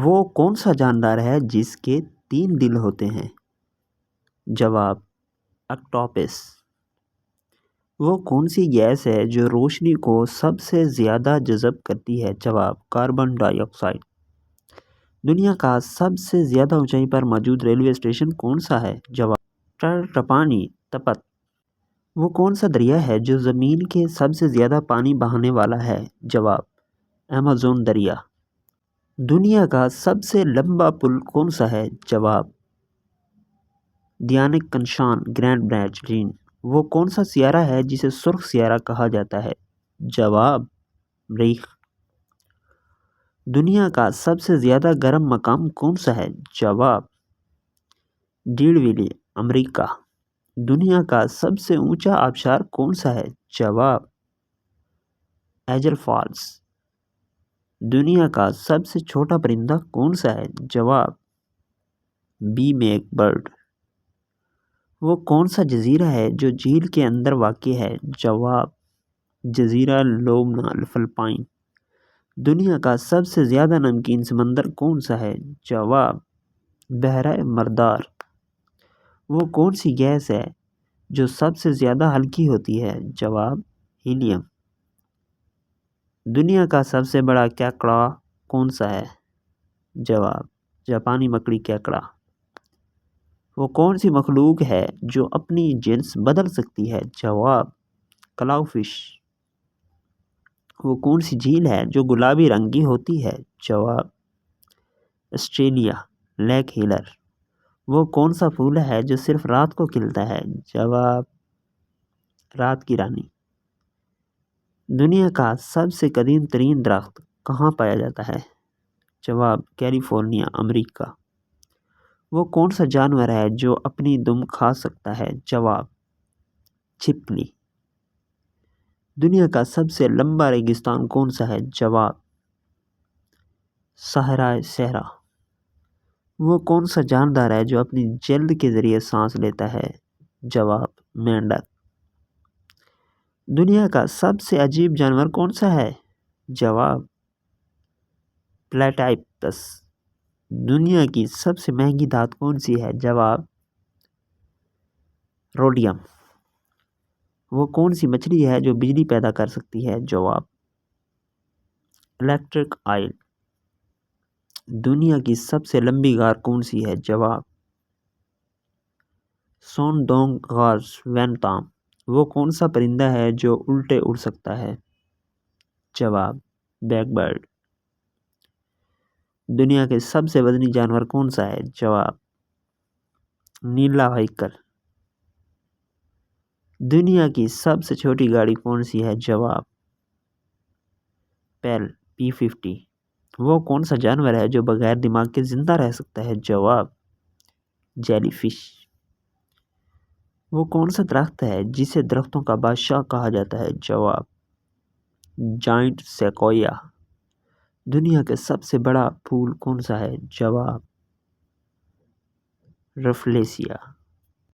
وہ کون سا جاندار ہے جس کے 3 دل ہوتے ہیں؟ جواب: آکٹوپس۔ وہ کون سی گیس ہے جو روشنی کو سب سے زیادہ جذب کرتی ہے؟ جواب: کاربن ڈائی آکسائڈ۔ دنیا کا سب سے زیادہ اونچائی پر موجود ریلوے اسٹیشن کون سا ہے؟ جواب: ٹپانی تپت۔ وہ کون سا دریا ہے جو زمین کے سب سے زیادہ پانی بہانے والا ہے؟ جواب: ایمیزون دریا۔ دنیا کا سب سے لمبا پل کون سا ہے؟ جواب: دیانک کنشان گرینڈ بریج رین۔ وہ کون سا سیارہ ہے جسے سرخ سیارہ کہا جاتا ہے؟ جواب: مریخ۔ دنیا کا سب سے زیادہ گرم مقام کون سا ہے؟ جواب: ڈیڑھ ویلی امریکہ۔ دنیا کا سب سے اونچا آبشار کون سا ہے؟ جواب: ایجل فالز۔ دنیا کا سب سے چھوٹا پرندہ کون سا ہے؟ جواب: بی میک برڈ۔ وہ کون سا جزیرہ ہے جو جھیل کے اندر واقع ہے؟ جواب: جزیرہ لومنا فلپائن۔ دنیا کا سب سے زیادہ نمکین سمندر کون سا ہے؟ جواب: بحیرہ مردار۔ وہ کون سی گیس ہے جو سب سے زیادہ ہلکی ہوتی ہے؟ جواب: ہیلیم۔ دنیا کا سب سے بڑا کیکڑا کون سا ہے؟ جواب: جاپانی مکڑی کیکڑا۔ وہ کون سی مخلوق ہے جو اپنی جنس بدل سکتی ہے؟ جواب: کلاؤ فش۔ وہ کون سی جھیل ہے جو گلابی رنگ کی ہوتی ہے؟ جواب: آسٹریلیا لیک ہیلر۔ وہ کون سا پھول ہے جو صرف رات کو کھلتا ہے؟ جواب: رات کی رانی۔ دنیا کا سب سے قدیم ترین درخت کہاں پایا جاتا ہے؟ جواب: کیلیفورنیا امریکہ۔ وہ کون سا جانور ہے جو اپنی دم کھا سکتا ہے؟ جواب: چھپکلی۔ دنیا کا سب سے لمبا ریگستان کون سا ہے؟ جواب: صحرائے صحرا۔ وہ کون سا جاندار ہے جو اپنی جلد کے ذریعے سانس لیتا ہے؟ جواب: مینڈک۔ دنیا کا سب سے عجیب جانور کون سا ہے؟ جواب: پلیٹائپس۔ دنیا کی سب سے مہنگی دھات کون سی ہے؟ جواب: روڈیم۔ وہ کون سی مچھلی ہے جو بجلی پیدا کر سکتی ہے؟ جواب: الیکٹرک آئل۔ دنیا کی سب سے لمبی غار کون سی ہے؟ جواب: سون دونگ غار ویتنام۔ وہ کون سا پرندہ ہے جو الٹے اڑ سکتا ہے؟ جواب: بیک برڈ۔ دنیا کے سب سے وزنی جانور کون سا ہے؟ جواب: نیلا ہائیکر۔ دنیا کی سب سے چھوٹی گاڑی کون سی ہے؟ جواب: پیل P-50۔ وہ کون سا جانور ہے جو بغیر دماغ کے زندہ رہ سکتا ہے؟ جواب: جیلی فش۔ وہ کون سا درخت ہے جسے درختوں کا بادشاہ کہا جاتا ہے؟ جواب: جائنٹ سیکویا۔ دنیا کا سب سے بڑا پھول کون سا ہے؟ جواب: رفلیسیا۔